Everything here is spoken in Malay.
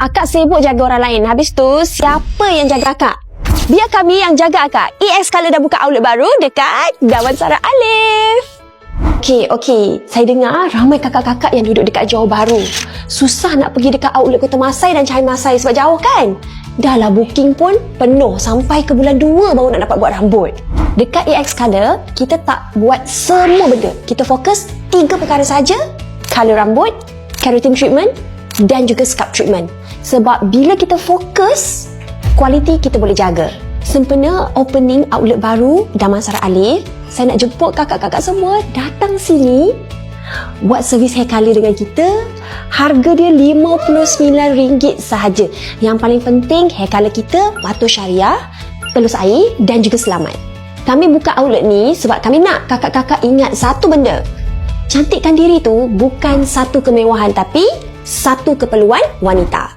Akak sibuk jaga orang lain. Habis tu, siapa yang jaga akak? Biar kami yang jaga akak. EX Color dah buka outlet baru dekat Damansara Alif. Okey. Saya dengar ramai kakak-kakak yang duduk dekat Johor Bahru. Susah nak pergi dekat outlet Kota Masai dan Cahaya Masai sebab jauh kan? Dah lah booking pun penuh sampai ke bulan 2 baru nak dapat buat rambut. Dekat EX Color, kita tak buat semua benda. Kita fokus 3 perkara saja. Color rambut, keratin treatment dan juga scalp treatment. Sebab bila kita fokus, kualiti kita boleh jaga. Sempena opening outlet baru Damansara Alif, saya nak jemput kakak-kakak semua datang sini buat servis hair color dengan kita. Harga dia RM59 sahaja. Yang paling penting, hair color kita patuh syariah, telus air dan juga selamat. Kami buka outlet ni sebab kami nak kakak-kakak ingat satu benda. Cantikkan diri tu bukan satu kemewahan tapi satu keperluan wanita.